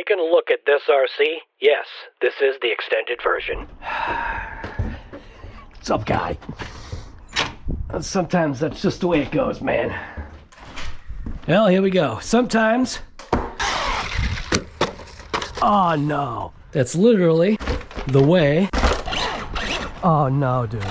taken a look at this RC? Yes, this is the extended version. What's up, guy? Sometimes that's just the way it goes, man. Well, here we go. Sometimes... Oh, no. That's literally the way... Oh, no, dude.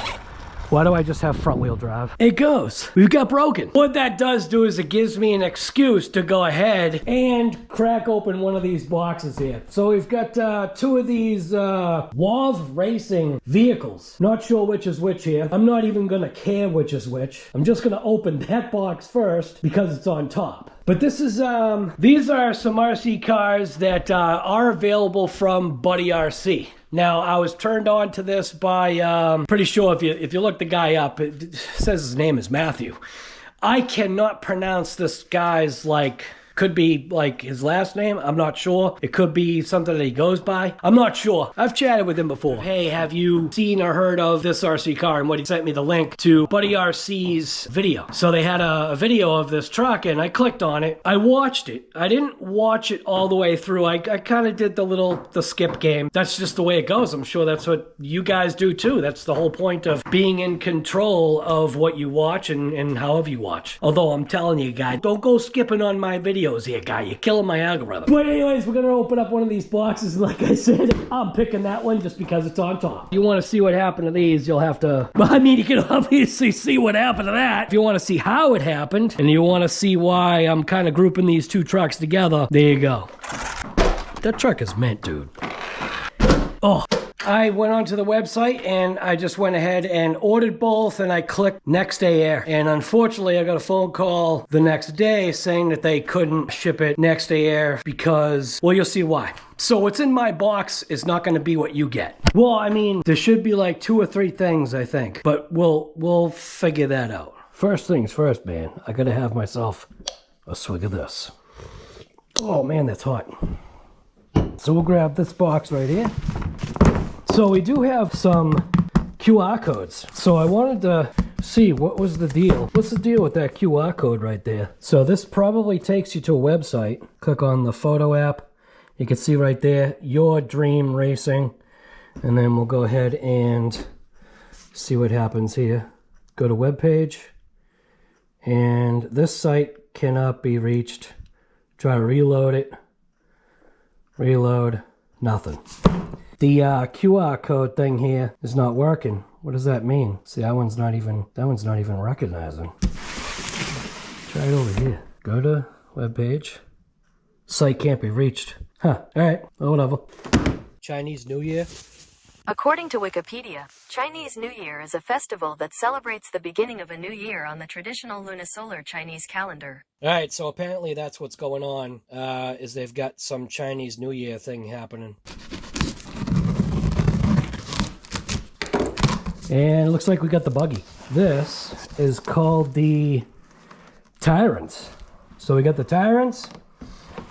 Why do I just have front wheel drive? It goes. We've got broken. What that does do is it gives me an excuse to go ahead and crack open one of these boxes here. So we've got two of these WOV racing vehicles. Not sure which is which here. I'm not even gonna care which is which. I'm just gonna open that box first because it's on top. But this is, these are some RC cars that are available from Buddy RC. Now, I was turned on to this by, pretty sure if you look the guy up, it says his name is Matthew. I cannot pronounce this guy's, like, could be, like, his last name. I'm not sure. It could be something that he goes by. I'm not sure. I've chatted with him before. Hey, have you seen or heard of this RC car? And what he sent me the link to Buddy RC's video. So they had a video of this truck, and I clicked on it. I watched it. I didn't watch it all the way through. I kind of did the skip game. That's just the way it goes. I'm sure that's what you guys do too. That's the whole point of being in control of what you watch and however you watch. Although I'm telling you guys, don't go skipping on my videos here, guy. You're killing my algorithm. But anyways, we're gonna open up one of these boxes, and like I said, I'm picking that one just because it's on top. If you want to see what happened to these, you'll have to... Well, I mean, you can obviously see what happened to that. If you want to see how it happened, and you want to see why I'm kind of grouping these two trucks together, there you go. That truck is mint, dude. Oh. I went onto the website and I just went ahead and ordered both, and I clicked next day air. And unfortunately, I got a phone call the next day saying that they couldn't ship it next day air because, well, you'll see why. So what's in my box is not going to be what you get. Well, I mean, there should be like 2 or 3 things, I think, but we'll figure that out. First things first, man. I got to have myself a swig of this. Oh man, that's hot. So we'll grab this box right here. So we do have some QR codes. So I wanted to see what was the deal. What's the deal with that QR code right there? So this probably takes you to a website. Click on the photo app. You can see right there, Your Dream Racing. And then we'll go ahead and see what happens here. Go to web page. And this site cannot be reached. Try to reload it. Reload. Nothing. The QR code thing here is not working. What does that mean? See, that one's not even recognizing. Try it over here. Go to web page. Site can't be reached. Huh. All right. Oh, whatever. Chinese New Year. According to Wikipedia, Chinese New Year is a festival that celebrates the beginning of a new year on the traditional lunisolar Chinese calendar. All right, so apparently that's what's going on, is they've got some Chinese New Year thing happening. And it looks like we got the buggy. This is called the Tyrants. So we got the Tyrants.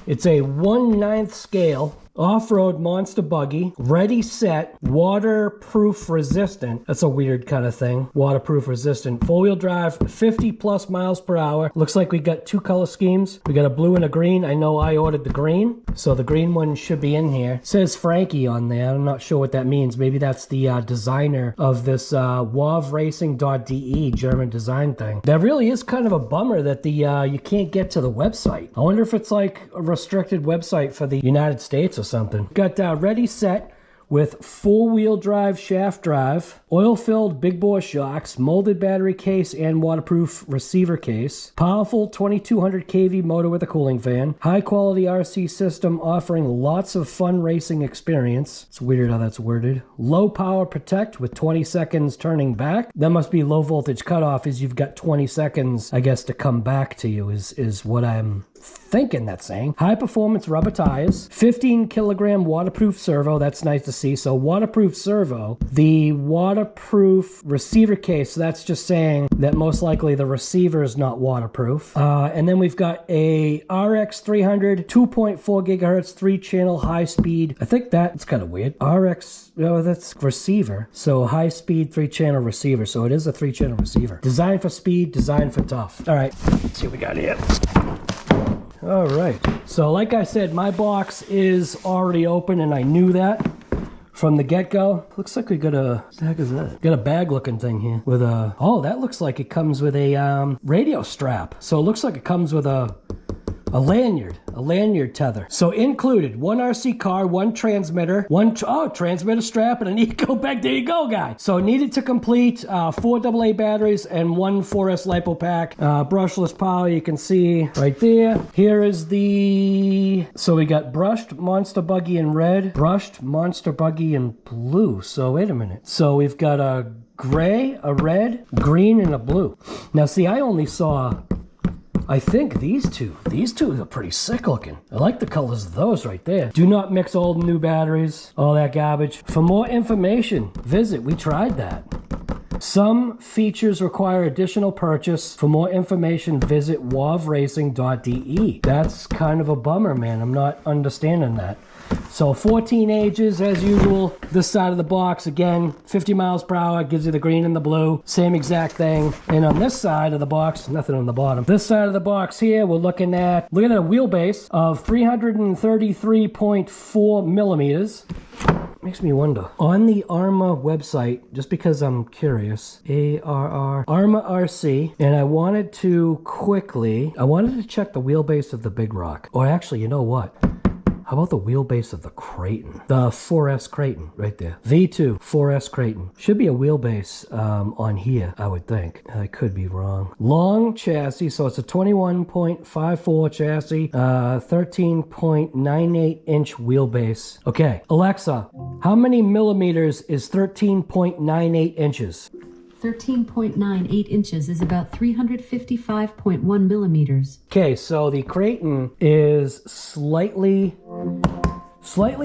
It's a 1/9 scale off-road monster buggy, ready set, waterproof resistant. That's a weird kind of thing. Waterproof resistant. 4-wheel drive, 50 plus miles per hour. Looks like we got 2 color schemes. We got a blue and a green. I know I ordered the green, so the green one should be in here. It says Frankie on there. I'm not sure what that means. Maybe that's the designer of this WOVRacing.de German design thing. That really is kind of a bummer that the you can't get to the website. I wonder if it's like a restricted website for the United States or something. Got ready set with 4-wheel drive shaft drive, oil-filled big bore shocks, molded battery case and waterproof receiver case, powerful 2200 kV motor with a cooling fan, high-quality RC system offering lots of fun racing experience. It's weird how that's worded. Low power protect with 20 seconds turning back. That must be low voltage cutoff, is you've got 20 seconds, I guess, to come back to you is what I'm thinking that's saying. High performance rubber tires, 15 kilogram waterproof servo. That's nice to see. So waterproof servo, the waterproof receiver case. So that's just saying that most likely the receiver is not waterproof. And then we've got a RX 300 2.4 gigahertz 3-channel high speed. I think that's kind of weird. RX, oh, that's receiver. So high speed 3-channel receiver. So it is a 3-channel receiver. Designed for speed, designed for tough. All right, let's see what we got here. All right. So like I said, my box is already open, and I knew that from the get-go. Looks like we got a, what the heck is that? Got a bag looking thing here with a, oh, that looks like it comes with a radio strap. So it looks like it comes with a lanyard tether. So included, one RC car, one transmitter, transmitter strap, and an eco bag. There you go, guy. So needed to complete 4 AA batteries and 1 4S LiPo pack. Brushless power, you can see right there. Here is the, so we got brushed Monster Buggy in red, brushed Monster Buggy in blue. So wait a minute. So we've got a gray, a red, green, and a blue. Now see, I only saw, I think these two are pretty sick looking. I like the colors of those right there. Do not mix old and new batteries, all that garbage. For more information, visit, we tried that. Some features require additional purchase. For more information, visit wovracing.de. That's kind of a bummer, man. I'm not understanding that. So 14 ages as usual. This side of the box, again, 50 miles per hour, gives you the green and the blue. Same exact thing. And on this side of the box, nothing on the bottom. This side of the box here, we're looking at a wheelbase of 333.4 millimeters. Makes me wonder. On the Arrma website, just because I'm curious, Arrma RC, and I wanted to check the wheelbase of the Big Rock. Or actually, you know what? How about the wheelbase of the Kraton? The 4S Kraton, right there. V2 4S Kraton. Should be a wheelbase on here, I would think. I could be wrong. Long chassis, so it's a 21.54 chassis, 13.98 inch wheelbase. Okay, Alexa, how many millimeters is 13.98 inches? 13.98 inches is about 355.1 millimeters. Okay, so the Kraton is slightly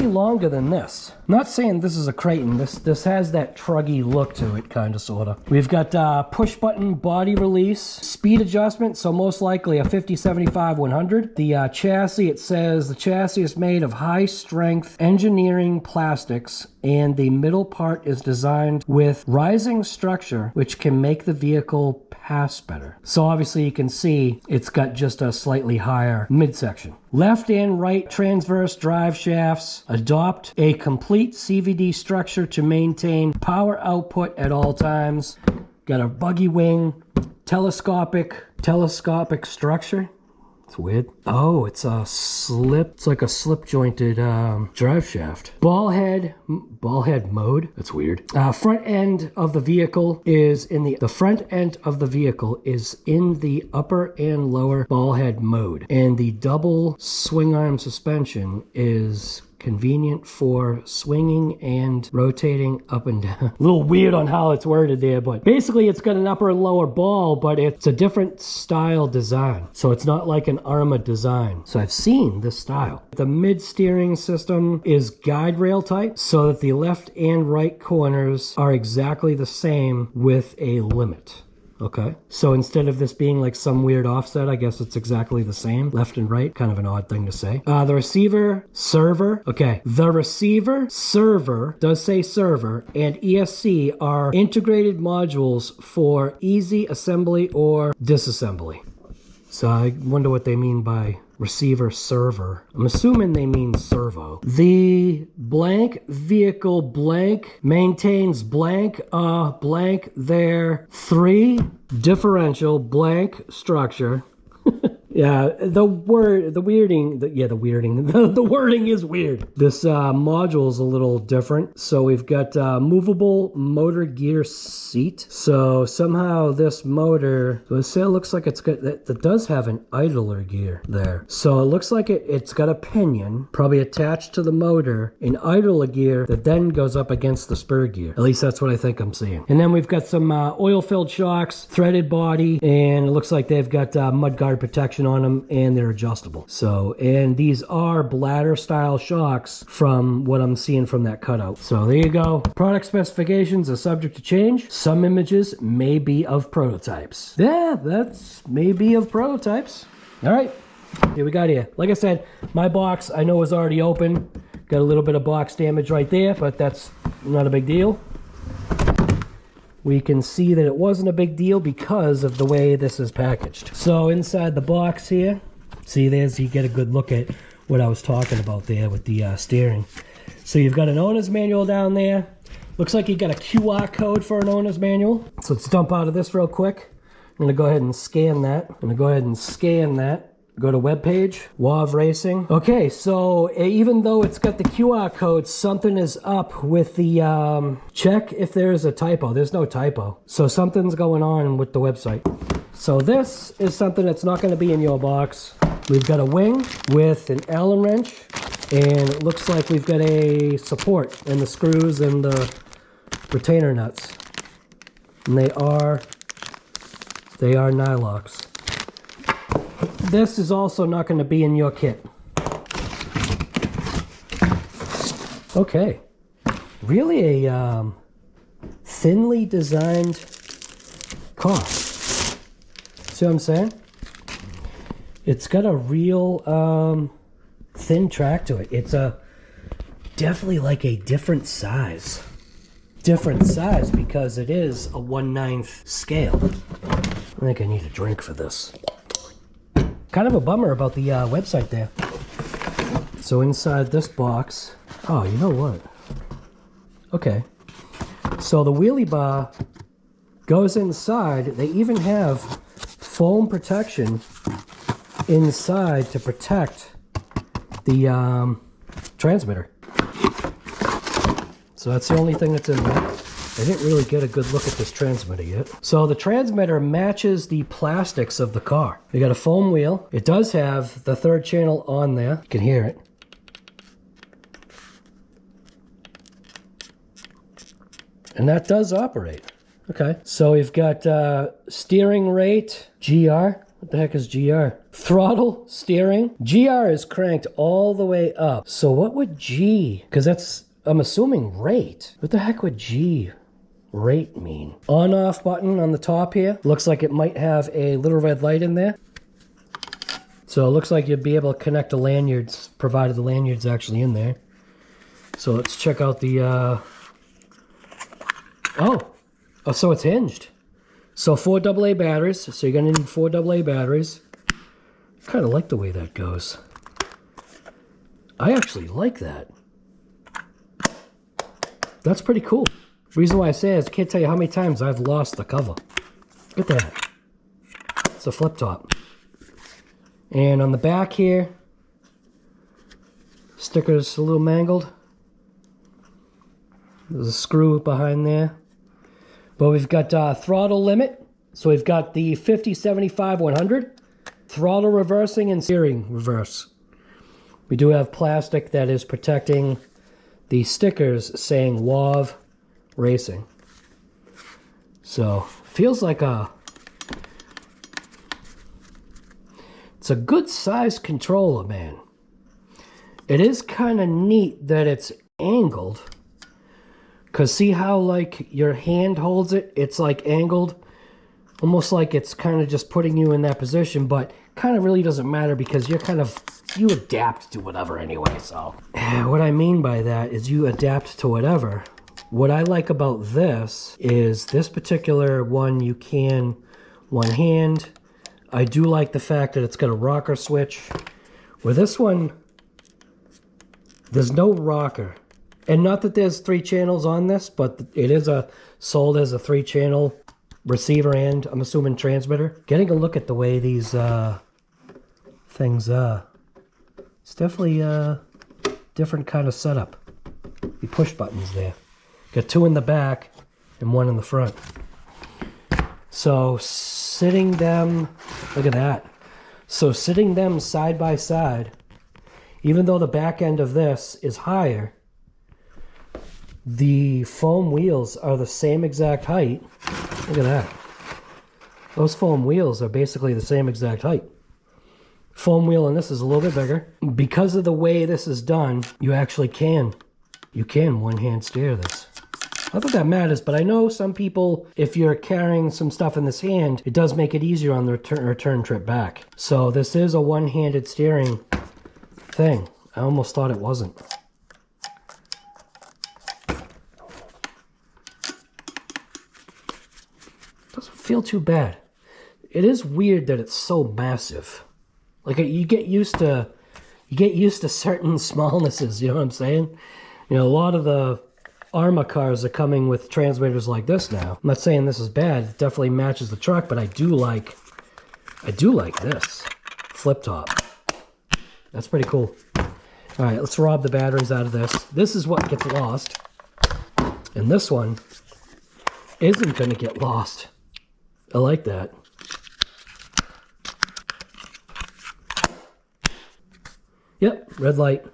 longer than this. Not saying this is a Kraton. This has that truggy look to it, kind of, sort of. We've got push button body release, speed adjustment, so most likely a 50, 75, 100. The chassis, it says the chassis is made of high strength engineering plastics, and the middle part is designed with rising structure, which can make the vehicle pass better. So obviously you can see it's got just a slightly higher midsection. Left and right transverse drive shafts adopt a complete CVD structure to maintain power output at all times. Got a buggy wing, telescopic structure. It's weird. Oh, it's a slip. It's like a slip jointed drive shaft. Ball head mode. That's weird. Front end of the vehicle is in the upper and lower ball head mode, and the double swing arm suspension is convenient for swinging and rotating up and down. A little weird on how it's worded there, but basically it's got an upper and lower ball, but it's a different style design. So it's not like an Arrma design. So I've seen this style. The mid steering system is guide rail type, so that the left and right corners are exactly the same with a limit. Okay, so instead of this being like some weird offset, I guess it's exactly the same, left and right. Kind of an odd thing to say. The receiver server does say server, and ESC are integrated modules for easy assembly or disassembly. So I wonder what they mean by receiver server. I'm assuming they mean servo. The blank vehicle blank maintains blank there 3 differential blank structure. Yeah, the wording is weird. This module is a little different. So we've got movable motor gear seat. So somehow this motor, it looks like it's got, that does have an idler gear there. So it looks like it's got a pinion, probably attached to the motor, an idler gear that then goes up against the spur gear. At least that's what I think I'm seeing. And then we've got some oil-filled shocks, threaded body, and it looks like they've got mudguard protection on them, and they're adjustable. So, and these are bladder style shocks from what I'm seeing from that cutout. So there you go. Product specifications are subject to change. Some images may be of prototypes. Yeah, that's maybe of prototypes. All right, here we got here. Like I said, my box I know is already open. Got a little bit of box damage right there, but that's not a big deal. We can see that it wasn't a big deal because of the way this is packaged. So inside the box here, See, there's, you get a good look at what I was talking about there with the steering. So you've got an owner's manual down there. Looks like you got a QR code for an owner's manual. So let's dump out of this real quick. I'm gonna go ahead and scan that. Go to web page, WOV Racing. Okay, so even though it's got the QR code, something is up with the, check if there is a typo. There's no typo. So something's going on with the website. So this is something that's not gonna be in your box. We've got a wing with an Allen wrench, and it looks like we've got a support and the screws and the retainer nuts. And they are Nylox. This is also not going to be in your kit. Okay. Really a thinly designed car. See what I'm saying? It's got a real thin track to it. It's definitely like a different size. Different size because it is a 1/9 scale. I think I need a drink for this. Kind of a bummer about the website there. So inside this box, oh, you know what? Okay. So the wheelie bar goes inside. They even have foam protection inside to protect the transmitter. So that's the only thing that's in there. I didn't really get a good look at this transmitter yet. So the transmitter matches the plastics of the car. We got a foam wheel. It does have the third channel on there. You can hear it. And that does operate. Okay. So we've got steering rate, GR. What the heck is GR? Throttle, steering. GR is cranked all the way up. So what would G? Because that's, I'm assuming rate. What the heck would G rate mean? On-off button on the top here. Looks like it might have a little red light in there. So it looks like you'd be able to connect the lanyards, provided the lanyard's actually in there. So let's check out the, oh, so it's hinged. So 4 AA batteries. So you're gonna need 4 AA batteries. Kind of like the way that goes. I actually like that. That's pretty cool. The reason why I say it is I can't tell you how many times I've lost the cover. Look at that. It's a flip top. And on the back here, sticker's a little mangled. There's a screw behind there. But we've got throttle limit. So we've got the 50, 75, 100. Throttle reversing and steering reverse. We do have plastic that is protecting the stickers saying WOV Racing. So feels like it's a good sized controller, man. It is kind of neat that it's angled. Because see how like your hand holds it? It's like angled. Almost like it's kind of just putting you in that position, but kind of really doesn't matter because you're kind of, you adapt to whatever anyway, so. What I mean by that is you adapt to whatever. What I like about this is this particular one you can one hand. I do like the fact that it's got a rocker switch. Where this one, there's no rocker. And not that there's 3 channels on this, but it is sold as a 3-channel receiver and, I'm assuming, transmitter. Getting a look at the way these things it's definitely a different kind of setup. The push buttons there. Got 2 in the back and 1 in the front. So sitting them, look at that. So sitting them side by side, even though the back end of this is higher, the foam wheels are the same exact height. Look at that. Those foam wheels are basically the same exact height. Foam wheel on this is a little bit bigger. Because of the way this is done, you actually can. You can one-hand steer this. Not that that matters, but I know some people, if you're carrying some stuff in this hand, it does make it easier on the return trip back. So this is a one-handed steering thing. I almost thought it wasn't. Doesn't feel too bad. It is weird that it's so massive. Like you get used to certain smallnesses, you know what I'm saying? You know, a lot of the Arrma cars are coming with transmitters like this now. I'm not saying this is bad. It definitely matches the truck, but I do like this flip top. That's pretty cool. All right, let's rob the batteries out of this. This is what gets lost. And this one isn't going to get lost. I like that. Yep, red light.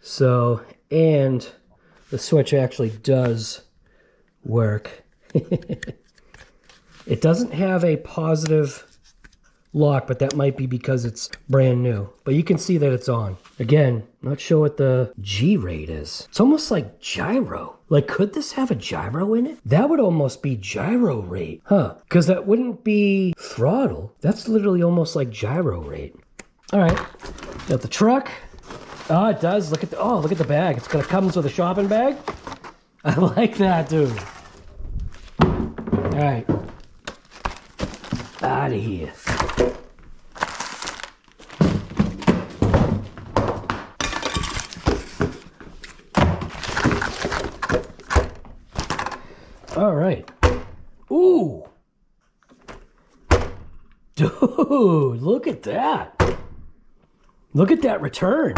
So, and the switch actually does work. It doesn't have a positive lock, but that might be because it's brand new. But you can see that it's on. Again, not sure what the G rate is. It's almost like gyro. Like, could this have a gyro in it? That would almost be gyro rate. Huh, because that wouldn't be throttle. That's literally almost like gyro rate. All right, got the truck. Oh, it does. Look at the bag. It's gonna come with a shopping bag. I like that, dude. All right, out of here. All right. Ooh. Dude, look at that. Look at that return.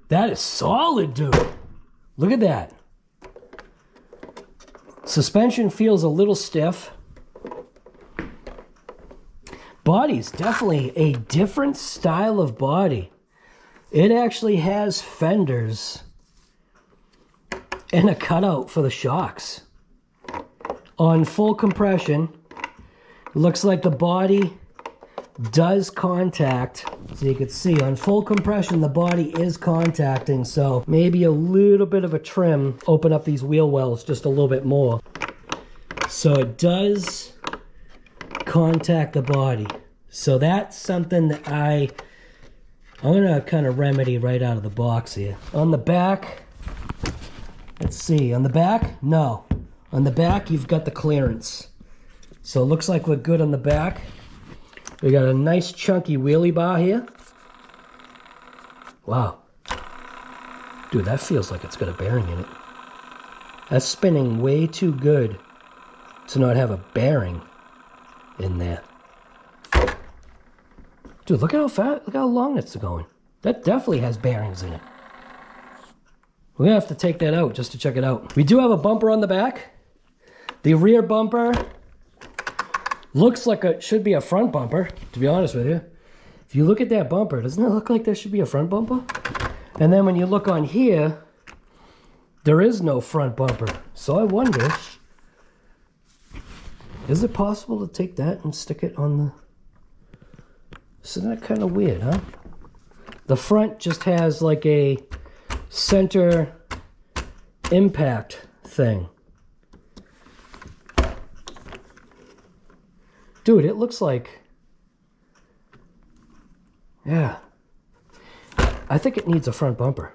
That is solid, dude. Look at that. Suspension feels a little stiff. Body's definitely a different style of body. It actually has fenders and a cutout for the shocks. On full compression, it looks like the body does contact. So you can see on full compression, the body is contacting. So maybe a little bit of a trim, open up these wheel wells just a little bit more. So it does contact the body. So that's something that I'm gonna kind of remedy right out of the box here. On the back, let's see, on the back, no. On the back, you've got the clearance. So it looks like we're good on the back. We got a nice chunky wheelie bar here. Wow. Dude, that feels like it's got a bearing in it. That's spinning way too good to not have a bearing in there. Dude, look at how fast, look how long it's going. That definitely has bearings in it. We're gonna have to take that out just to check it out. We do have a bumper on the back. The rear bumper looks like it should be a front bumper, to be honest with you. If you look at that bumper, doesn't it look like there should be a front bumper? And then when you look on here, there is no front bumper. So I wonder, is it possible to take that and stick it on the... Isn't that kind of weird, huh? The front just has like a center impact thing. Dude, it looks like... Yeah. I think it needs a front bumper.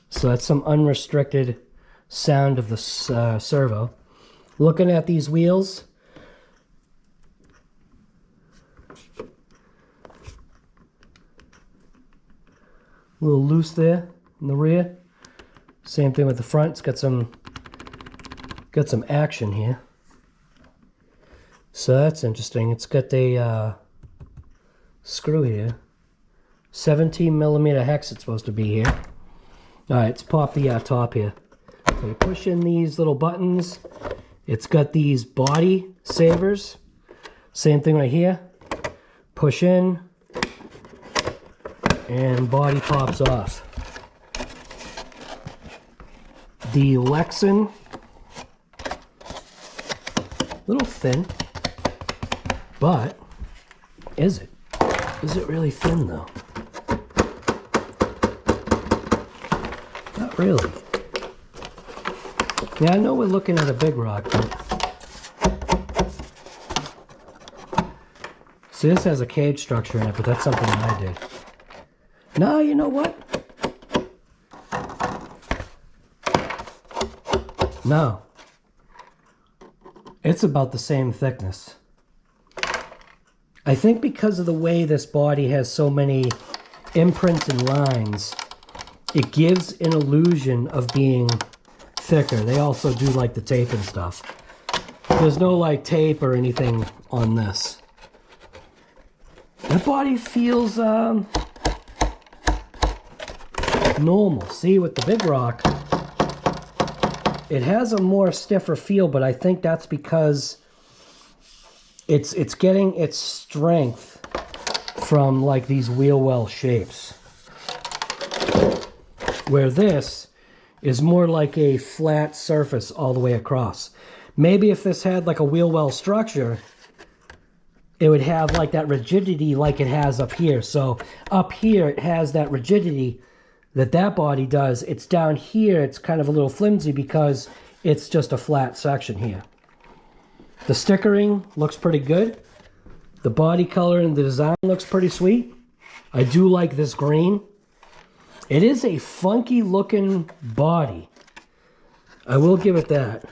So that's some unrestricted sound of the servo. Looking at these wheels, a little loose there in the rear. Same thing with the front. It's got some action here. So that's interesting. It's got a screw here. 17mm hex it's supposed to be here. All right, let's pop the top here. So you push in these little buttons. It's got these body savers. Same thing right here. Push in, and body pops off. The Lexan, little thin, but is it? Is it really thin though? Not really. Yeah, I know we're looking at a big rock, but... See, this has a cage structure in it, but that's something that I did. No, you know what? No. It's about the same thickness. I think because of the way this body has so many imprints and lines, it gives an illusion of being thicker. They also do like the tape and stuff. There's no like tape or anything on this. That body feels normal. See, with the Big Rock, it has a more stiffer feel, but I think that's because it's getting its strength from like these wheel well shapes. Where this is more like a flat surface all the way across. Maybe if this had like a wheel well structure, it would have like that rigidity like it has up here. So up here it has that rigidity that body does. It's down here, it's kind of a little flimsy because it's just a flat section here. The stickering looks pretty good. The body color and the design looks pretty sweet. I do like this green. It is a funky looking body. I will give it that.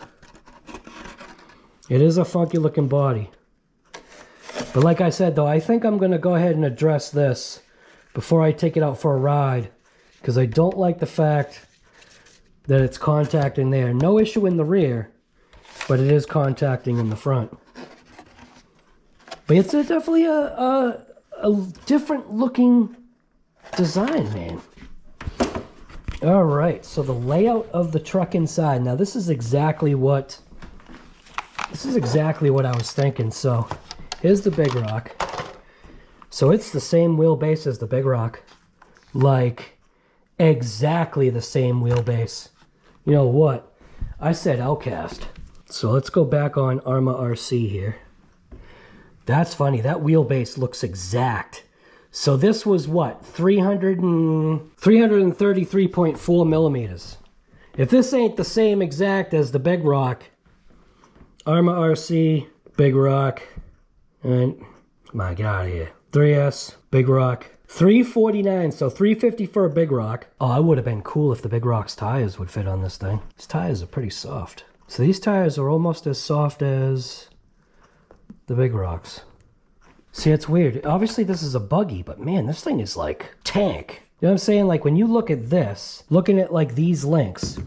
It is a funky looking body. But like I said though, I think I'm going to go ahead and address this before I take it out for a ride, because I don't like the fact that it's contacting there. No issue in the rear, but it is contacting in the front. But it's definitely a different looking design, man. All right, so the layout of the truck inside. Now this is exactly what I was thinking. So here's the Big Rock. So it's the same wheelbase as the Big Rock, like exactly the same wheelbase. You know what? I said Outcast. So let's go back on Arrma RC here. That's funny. That wheelbase looks exact. So this was what? 333.4 millimeters. If this ain't the same exact as the Big Rock, Arrma RC, Big Rock, and come on, get out of here. 3S, Big Rock, 349, so 350 for a Big Rock. Oh, it would have been cool if the Big Rock's tires would fit on this thing. These tires are pretty soft. So these tires are almost as soft as the Big Rocks. See, it's weird. Obviously, this is a buggy, but man, this thing is like tank. You know what I'm saying? Like when you look at this, looking at like these links.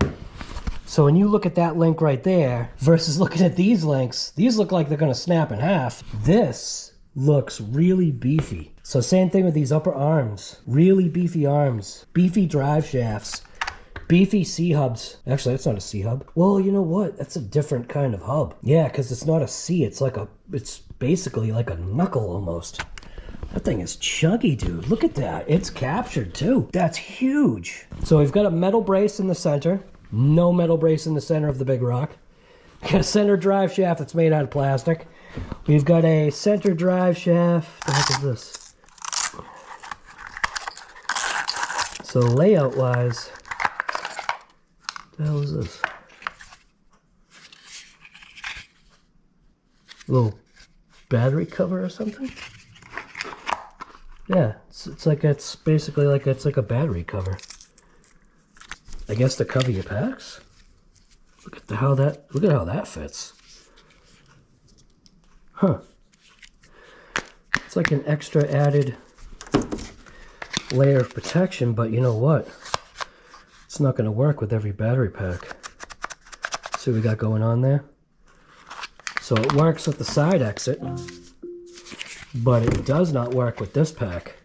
So when you look at that link right there versus looking at these links, these look like they're going to snap in half. This looks really beefy. So same thing with these upper arms. Really beefy arms. Beefy drive shafts. Beefy C-hubs. Actually, that's not a C-hub. Well, you know what? That's a different kind of hub. Yeah, because it's not a C. It's like it's basically like a knuckle almost. That thing is chunky, dude. Look at that. It's captured too. That's huge. So we've got a metal brace in the center. No metal brace in the center of the Big Rock. Got a center drive shaft that's made out of plastic. We've got a center drive shaft. What the heck is this? So layout wise, what the hell is this? A little battery cover or something? Yeah, it's like it's basically like it's like a battery cover. I guess to cover your packs. Look at how that fits. Huh. It's like an extra added layer of protection, but you know what? It's not going to work with every battery pack. See what we got going on there? So it works with the side exit, but it does not work with this pack.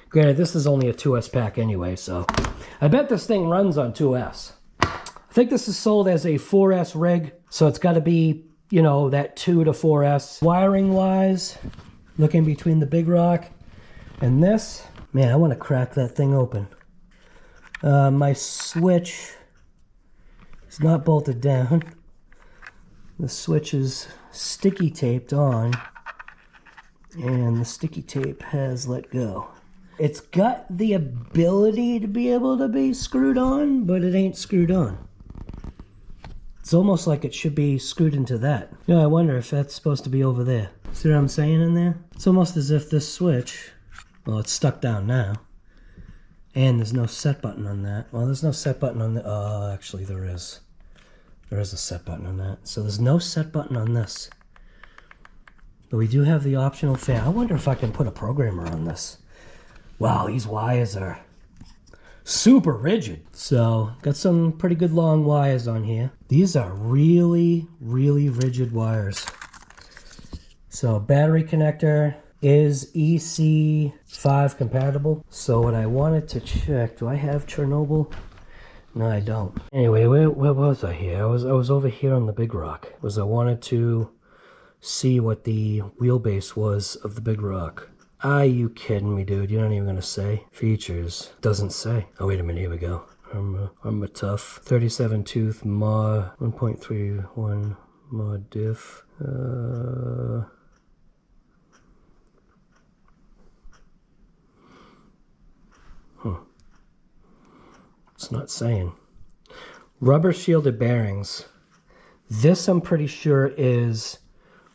Granted, this is only a 2S pack anyway, so I bet this thing runs on 2S. I think this is sold as a 4S rig, so it's got to be, you know, that 2 to 4S. Wiring wise, looking between the Big Rock and this, man, I want to crack that thing open. My switch is not bolted down. The switch is sticky taped on, and the sticky tape has let go. It's got the ability to be able to be screwed on, but it ain't screwed on. It's almost like it should be screwed into that. You know, I wonder if that's supposed to be over there. See what I'm saying in there? It's almost as if this switch, well, it's stuck down now. And there's no set button on that. Well, there's no set button on the, oh, actually there is. There is a set button on that. So there's no set button on this. But we do have the optional fan. I wonder if I can put a programmer on this. Wow, these wires are super rigid. So got some pretty good long wires on here. These are really, really rigid wires. So battery connector is EC5 compatible. So what I wanted to check, do I have Chernobyl? No, I don't. Anyway, where was I here? I was over here on the Big Rock. I wanted to see what the wheelbase was of the Big Rock. Are you kidding me, dude? You're not even gonna say. Features. Doesn't say. Oh, wait a minute, here we go. Arrma Tough. 37 tooth Ma 1.31 Ma diff. It's not saying. Rubber shielded bearings. This I'm pretty sure is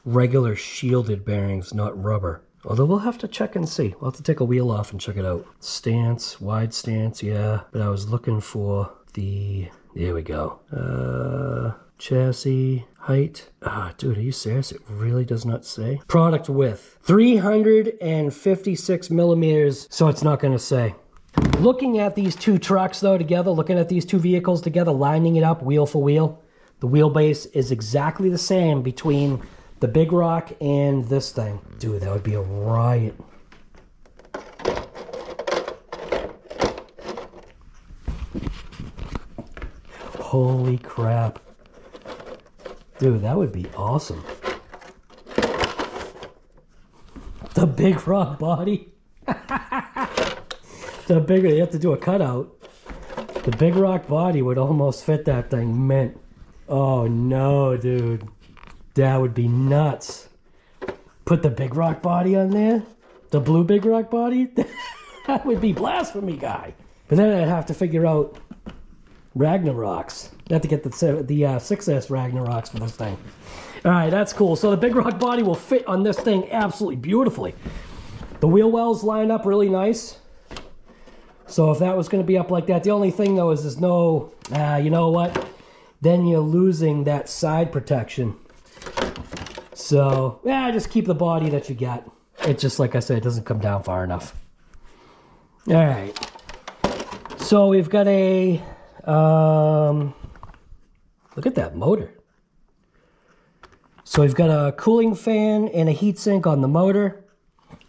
regular shielded bearings, not rubber. Although we'll have to check and see. We'll have to take a wheel off and check it out. Stance, wide stance, yeah. But I was looking for the, there we go. Chassis height. Ah, dude, are you serious? It really does not say. Product width, 356 millimeters. So it's not gonna say. Looking at these two trucks though together, looking at these two vehicles together, lining it up wheel for wheel, the wheelbase is exactly the same between the Big Rock and this thing. Dude, that would be a riot. Holy crap. Dude, that would be awesome. The Big Rock body. The bigger, you have to do a cutout. The Big Rock body would almost fit that thing mint. Oh no, dude. That would be nuts. Put the Big Rock body on there? The blue Big Rock body? That would be blasphemy, guy. But then I'd have to figure out Ragnaroks. I'd have to get the 6S Ragnaroks for this thing. Alright, that's cool. So the Big Rock body will fit on this thing absolutely beautifully. The wheel wells line up really nice. So if that was going to be up like that, the only thing though is there's no, you know what? Then you're losing that side protection. So, yeah, just keep the body that you got. It just, like I said, it doesn't come down far enough. All right. So we've got a, look at that motor. So we've got a cooling fan and a heatsink on the motor.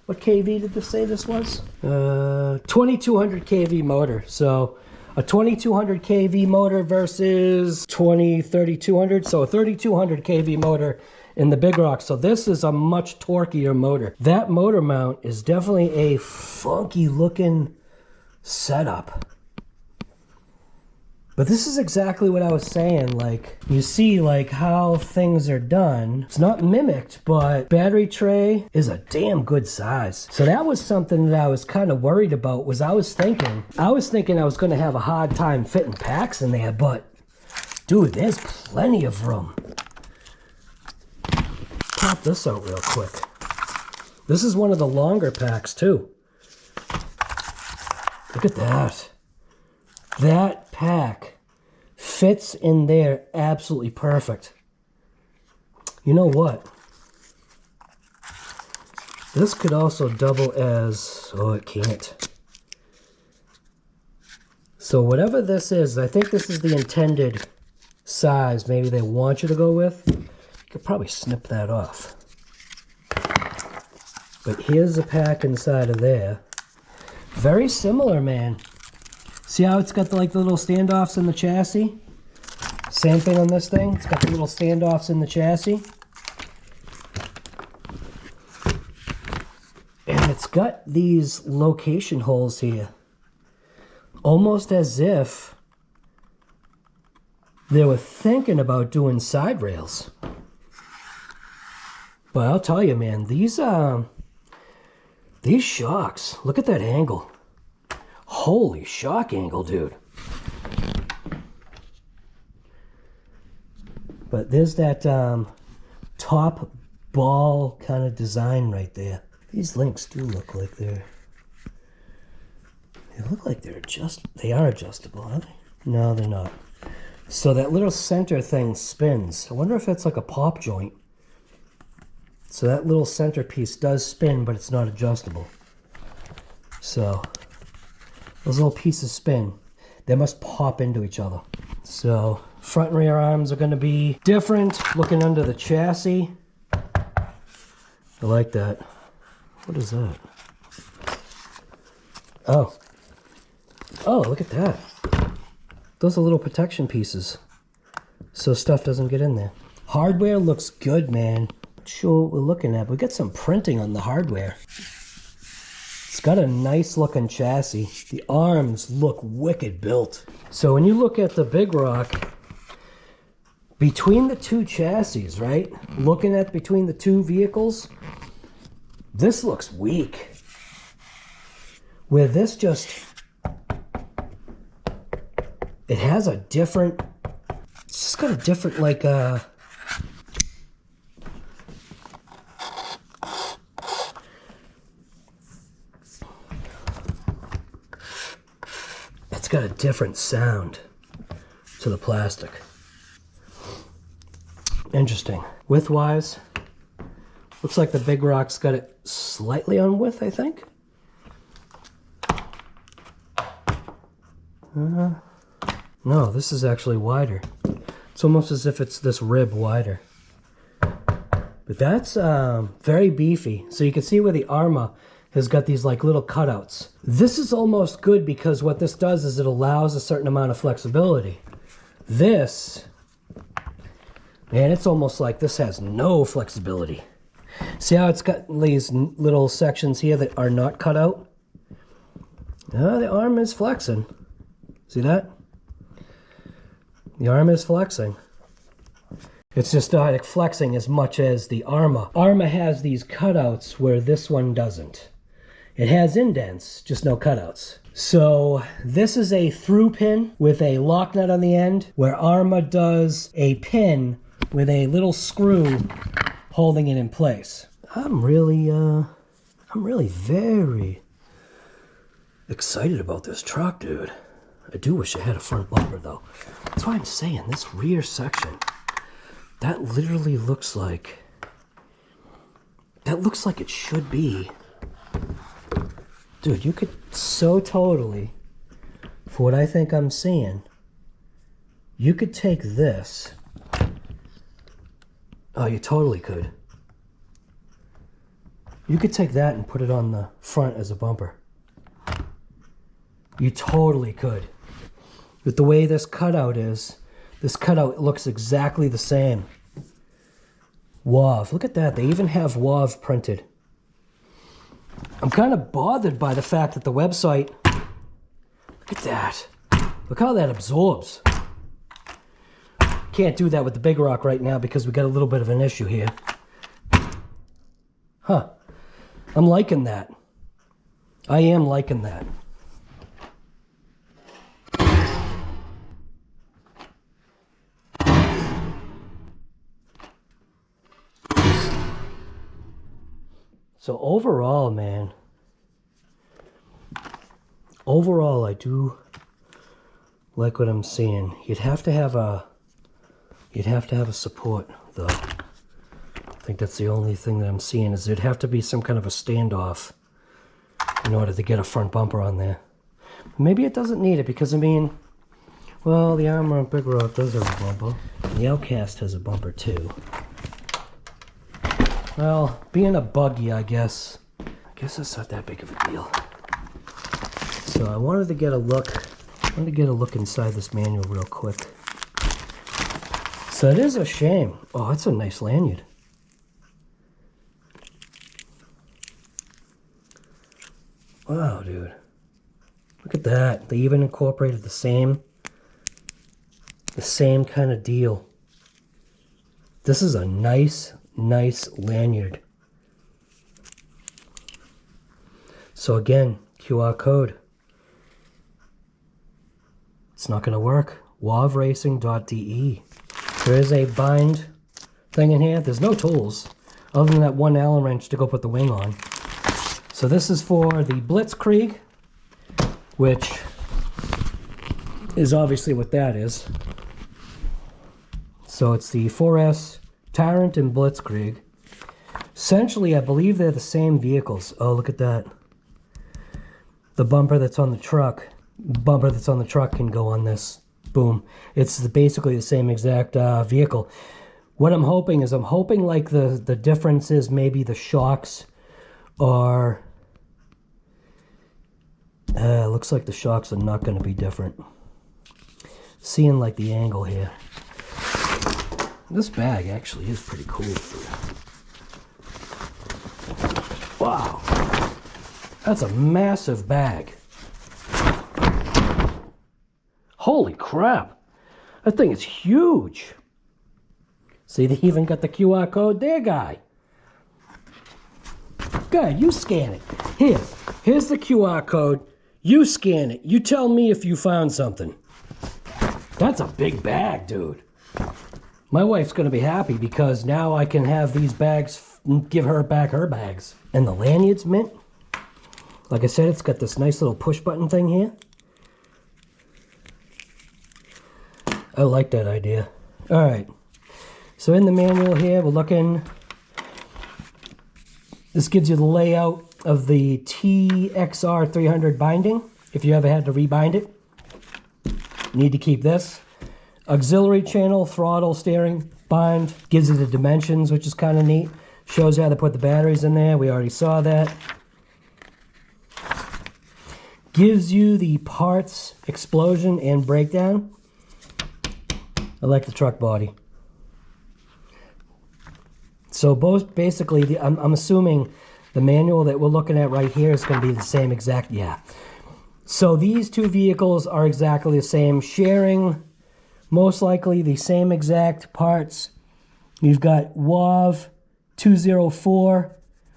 What kV did this say this was? 2200 kV motor. So a 2200 kV motor versus 3200. So a 3200 kV motor in the Big Rock. So this is a much torquier motor. That motor mount is definitely a funky looking setup. But this is exactly what I was saying. Like, you see like how things are done. It's not mimicked, but battery tray is a damn good size. So that was something that I was kind of worried about. Was I was thinking I was going to have a hard time fitting packs in there, but dude, there's plenty of room. Pop this out real quick. This is one of the longer packs too. Look at that. That pack fits in there absolutely perfect. You know what? This could also double as, oh, it can't. So whatever this is, I think this is the intended size maybe they want you to go with. You could probably snip that off. But here's the pack inside of there. Very similar, man. See how it's got the little standoffs in the chassis? Same thing on this thing. It's got the little standoffs in the chassis. And it's got these location holes here. Almost as if they were thinking about doing side rails. But I'll tell you, man, these shocks, look at that angle. Holy shock angle, dude. But there's that top ball kind of design right there. These links do look like they look like they are adjustable, aren't they? No, they're not. So that little center thing spins. I wonder if it's like a pop joint. So that little center piece does spin, but it's not adjustable. So those little pieces spin. They must pop into each other. So front and rear arms are going to be different. Looking under the chassis. I like that. What is that? Oh. Oh, look at that. Those are little protection pieces. So stuff doesn't get in there. Hardware looks good, man. Not sure what we're looking at. We got some printing on the hardware. It's got a nice looking chassis. The arms look wicked built. So when you look at the Big Rock, between the two chassis, right? Looking at between the two vehicles, this looks weak. Where this just, it has a different, it's just got a different like it's got a different sound to the plastic. Interesting. Width-wise, looks like the Big Rock's got it slightly on width, I think. No, this is actually wider. It's almost as if it's this rib wider. But that's very beefy. So you can see where the Arrma has got these like little cutouts. This is almost good because what this does is it allows a certain amount of flexibility. This, man, it's almost like this has no flexibility. See how it's got these little sections here that are not cut out? The arm is flexing. See that? The arm is flexing. It's just not flexing as much as the Arrma. Arrma has these cutouts where this one doesn't. It has indents, just no cutouts. So this is a through pin with a lock nut on the end, where Arrma does a pin with a little screw holding it in place. I'm really very excited about this truck, dude. I do wish I had a front bumper though. That's why I'm saying this rear section, that literally looks like, it should be. Dude, you could so totally, for what I think I'm seeing, you could take this. Oh, you totally could. You could take that and put it on the front as a bumper. You totally could. With the way this cutout is, this cutout looks exactly the same. WOV, look at that. They even have WOV printed. I'm kind of bothered by the fact that the website, look at that. Look how that absorbs. Can't do that with the Big Rock right now because we got a little bit of an issue here. Huh. I'm liking that. I am liking that. So overall, man, I do like what I'm seeing. You'd have to have a support though. I think that's the only thing that I'm seeing is there'd have to be some kind of a standoff in order to get a front bumper on there. Maybe it doesn't need it because I mean, well, the Arrma Big Rock does have a bumper. The Outcast has a bumper too. Well, being a buggy, I guess it's not that big of a deal. So I wanted to get a look. Inside this manual real quick. So it is a shame. Oh, it's a nice lanyard. Wow, dude. Look at that. They even incorporated the same kind of deal. This is a nice lanyard. So again, QR code. It's not going to work. wovracing.de. There is a bind thing in here. There's no tools other than that one Allen wrench to go put the wing on. So this is for the Blitzkrieg, which is obviously what that is. So it's the 4S Tyrant and Blitzkrieg. Essentially, I believe they're the same vehicles. Oh, look at that. The bumper that's on the truck can go on this. Boom. It's basically the same exact vehicle. What I'm hoping like the difference is maybe the shocks are... looks like the shocks are not going to be different. Seeing like the angle here. This bag actually is pretty cool. Wow. That's a massive bag. Holy crap. That thing is huge. See, they even got the QR code there, guy. Good, you scan it. Here's the QR code. You scan it. You tell me if you found something. That's a big bag, dude. My wife's going to be happy because now I can have these bags, give her back her bags. And the lanyard's mint. Like I said, it's got this nice little push button thing here. I like that idea. All right. So in the manual here, we're looking... This gives you the layout of the TXR 300 binding. If you ever had to rebind it, need to keep this. Auxiliary channel, throttle, steering, bind. Gives you the dimensions, which is kind of neat. Shows you how to put the batteries in there. We already saw that. Gives you the parts, explosion, and breakdown. I like the truck body. So both, basically, I'm assuming the manual that we're looking at right here is going to be the same exact, yeah. So these two vehicles are exactly the same, sharing most likely the same exact parts. You've got WOV 204,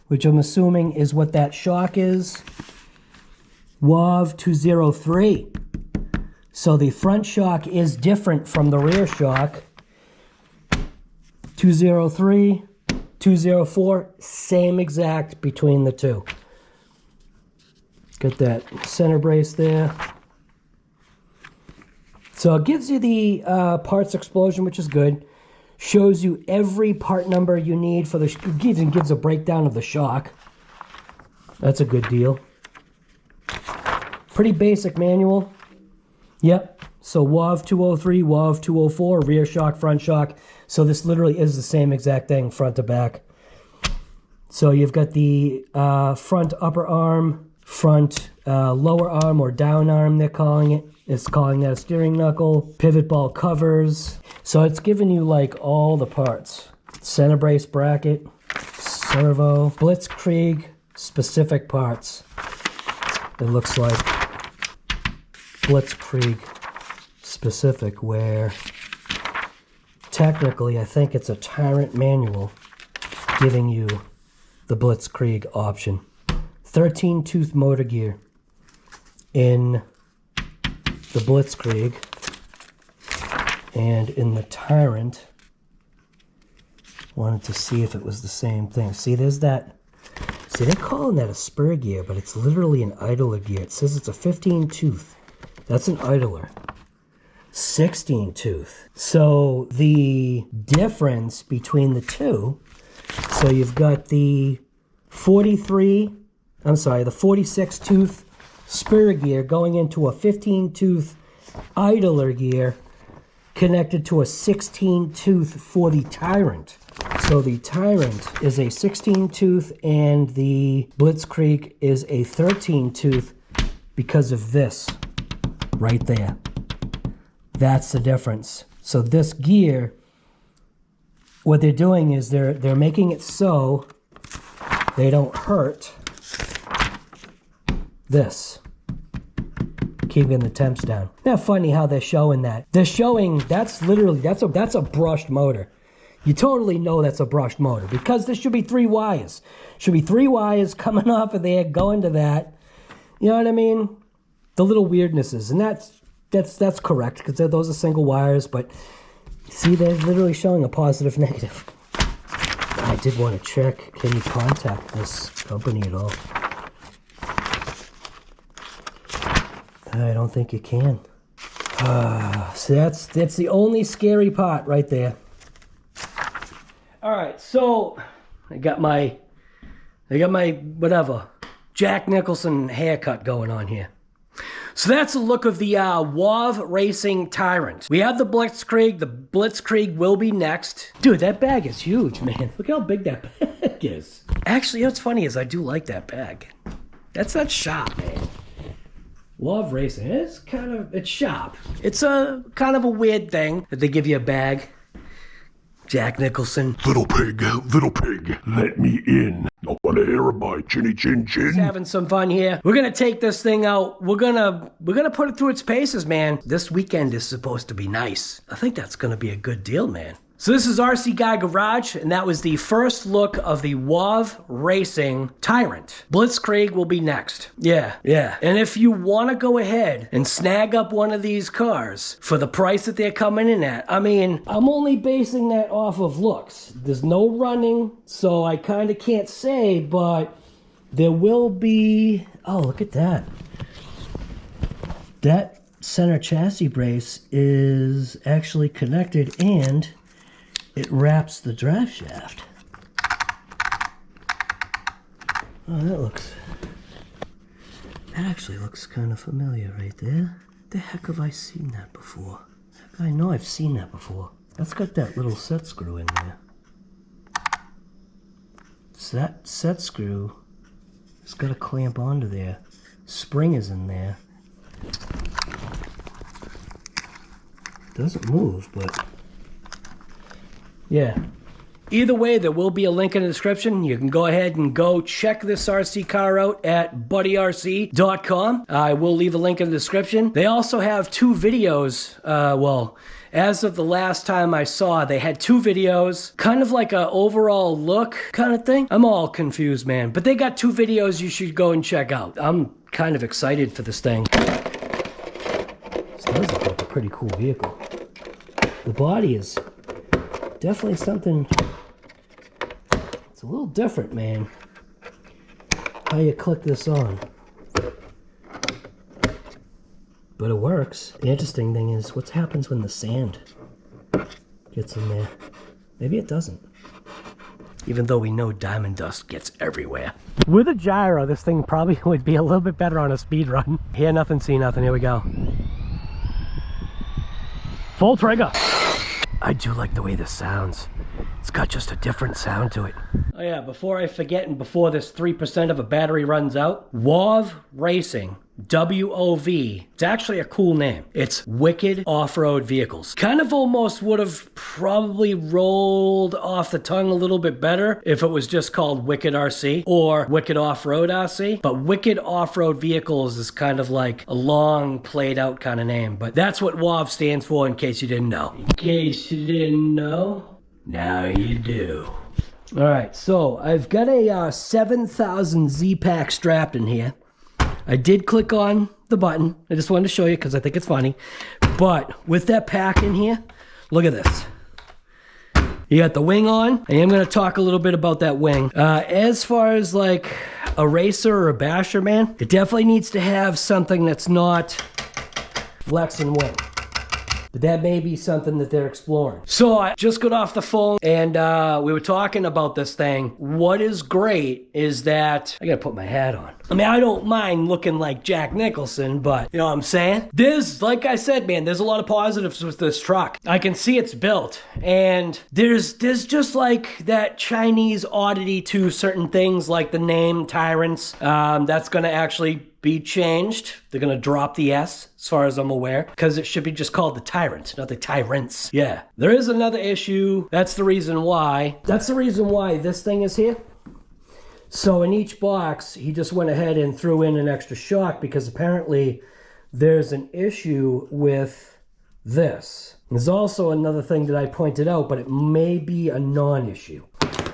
which I'm assuming is what that shock is. WOV 203. So the front shock is different from the rear shock. 203, 204, same exact between the two. Got that center brace there. So it gives you the parts explosion, which is good. Shows you every part number you need for the... gives a breakdown of the shock. That's a good deal. Pretty basic manual. Yep. So WOV 203, WOV 204, rear shock, front shock. So this literally is the same exact thing, front to back. So you've got the front upper arm, front lower arm or down arm, they're calling it. It's calling that a steering knuckle. Pivot ball covers. So it's giving you like all the parts. Center brace bracket, servo, Blitzkrieg specific parts. It looks like Blitzkrieg specific, where technically I think it's a Tyrant manual giving you the Blitzkrieg option. 13-tooth motor gear in the Blitzkrieg, and in the Tyrant, wanted to see if it was the same thing. See, there's that. See, they're calling that a spur gear, but it's literally an idler gear. It says it's a 15-tooth. That's an idler. 16-tooth. So the difference between the two, so you've got the 46-tooth spur gear going into a 15-tooth idler gear connected to a 16-tooth for the Tyrant. So the Tyrant is a 16-tooth and the Blitzkrieg is a 13-tooth because of this right there. That's the difference. So this gear, what they're doing is they're making it so they don't hurt this, keeping the temps down. Now, funny how they're showing that. They're showing that's literally that's a brushed motor. You totally know that's a brushed motor because there should be 3 wires. Should be 3 wires coming off of there, going to that. You know what I mean? The little weirdnesses, and that's correct because those are single wires. But see, they're literally showing a positive, negative. I did want to check. Can you contact this company at all? I don't think you can. So that's the only scary part right there. All right, so I got my whatever Jack Nicholson haircut going on here. So that's a look of the WOV Racing Tyrant. We have the Blitzkrieg. The Blitzkrieg will be next. Dude, that bag is huge, man. Look how big that bag is. Actually, you know what's funny is I do like that bag. That's not sharp, man. WOV Racing, it's sharp. It's a kind of a weird thing that they give you a bag. Jack Nicholson. Little pig, let me in. I want to hear about chinny chin chin. Just having some fun here. We're gonna take this thing out. We're gonna put it through its paces, man. This weekend is supposed to be nice. I think that's gonna be a good deal, man. So this is RC Guy Garage, and that was the first look of the WOV Racing Tyrant. Blitzkrieg will be next. Yeah. And if you want to go ahead and snag up one of these cars for the price that they're coming in at, I mean, I'm only basing that off of looks. There's no running, so I kind of can't say, but there will be... Oh, look at that. That center chassis brace is actually connected, and it wraps the drive shaft. Oh, that actually looks kind of familiar right there. The heck have I seen that before? I know I've seen that before. That's got that little set screw in there. So that set screw has got a clamp onto there. Spring is in there. Doesn't move, but... yeah. Either way, there will be a link in the description. You can go ahead and go check this RC car out at buddyrc.com. I will leave a link in the description. They also have 2 videos. Well, as of the last time I saw, they had 2 videos. Kind of like an overall look kind of thing. I'm all confused, man. But they got 2 videos you should go and check out. I'm kind of excited for this thing. This does look like a pretty cool vehicle. The body is... definitely something, it's a little different, man, how you click this on. But it works. The interesting thing is what happens when the sand gets in there. Maybe it doesn't. Even though we know diamond dust gets everywhere. With a gyro, this thing probably would be a little bit better on a speed run. Hear nothing, see nothing. Here we go. Full trigger. I do like the way this sounds. It's got just a different sound to it. Oh yeah, before I forget and before this 3% of a battery runs out, WOV Racing, WOV. It's actually a cool name. It's Wicked Off-Road Vehicles. Kind of almost would have probably rolled off the tongue a little bit better if it was just called Wicked RC or Wicked Off-Road RC. But Wicked Off-Road Vehicles is kind of like a long played out kind of name. But that's what WOV stands for, in case you didn't know. In case you didn't know, now you do. All right, so I've got a 7000 Z-Pack strapped in here. I did click on the button. I just wanted to show you because I think it's funny. But with that pack in here, look at this. You got the wing on, and I'm going to talk a little bit about that wing. As far as like a racer or a basher, man, it definitely needs to have something that's not flex and wing. But that may be something that they're exploring. So I just got off the phone and we were talking about this thing. What is great is that I gotta put my hat on. I mean, I don't mind looking like Jack Nicholson, but you know what I'm saying? There's, like I said, man, there's a lot of positives with this truck. I can see it's built, and there's just like that Chinese oddity to certain things, like the name Tyrants. That's gonna actually be changed. They're gonna drop the S, as far as I'm aware, because it should be just called the Tyrant, not the Tyrants. Yeah. There is another issue. That's the reason why. That's the reason why this thing is here. So in each box, he just went ahead and threw in an extra shock because apparently there's an issue with this. There's also another thing that I pointed out, but it may be a non-issue.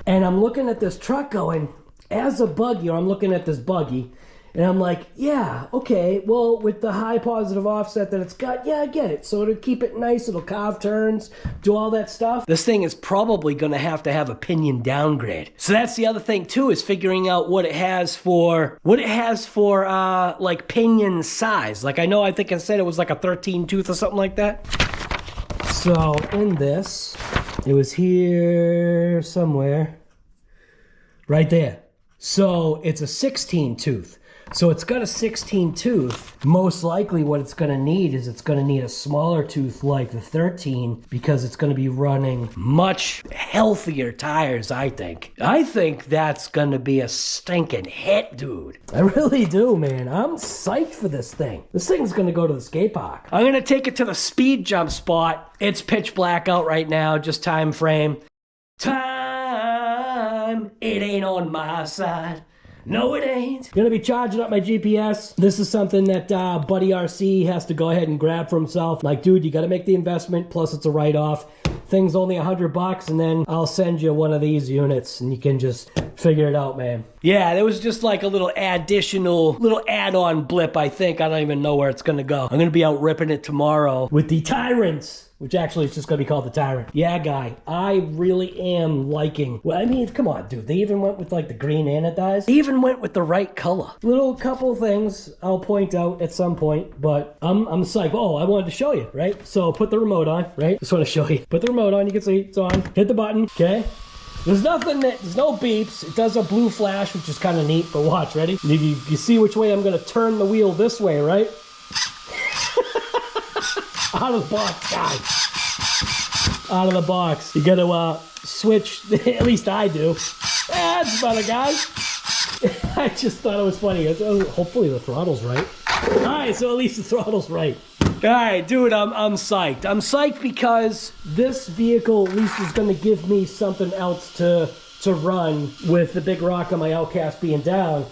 And I'm looking at this truck going, as a buggy, or I'm looking at this buggy, and I'm like, yeah, okay, well, with the high positive offset that it's got, yeah, I get it. So it'll keep it nice, it'll carve turns, do all that stuff. This thing is probably gonna have a pinion downgrade. So that's the other thing too, is figuring out what it has for like pinion size. Like I think I said it was like a 13 tooth or something like that. So in this, It was here somewhere. Right there. So it's a 16 tooth. So it's got a 16 tooth. Most likely what it's gonna need is it's gonna need a smaller tooth like the 13 because it's gonna be running much healthier tires, I think. I think that's gonna be a stinking hit, dude. I really do, man. I'm psyched for this thing. This thing's gonna go to the skate park. I'm gonna take it to the speed jump spot. It's pitch black out right now, just time frame. Time, it ain't on my side. No, it ain't. Gonna be charging up my GPS. This is something that Buddy RC has to go ahead and grab for himself. Like, dude, you gotta make the investment, plus it's a write-off. Thing's only $100, and then I'll send you one of these units, and you can just figure it out, man. Yeah, there was just like a little add-on blip, I think. I don't even know where it's gonna go. I'm gonna be out ripping it tomorrow with the Tyrants. Which actually is just gonna be called the Tyrant. Yeah, guy, I really am liking. Well, I mean, come on, dude. They even went with like the green anodized. They even went with the right color. Little couple things I'll point out at some point, but I'm psyched. Oh, I wanted to show you, right? So put the remote on, right? Just want to show you. Put the remote on. You can see it's on. Hit the button. Okay. There's no beeps. It does a blue flash, which is kind of neat. But watch, ready? You see which way I'm gonna turn the wheel this way, right? Out of the box, guys. Out of the box. You gotta switch, at least I do. That's better, guys. I just thought it was funny. Hopefully the throttle's right. Alright, so at least the throttle's right. Alright, dude, I'm psyched. I'm psyched because this vehicle at least is gonna give me something else to run with the big rock on my Outcast being down.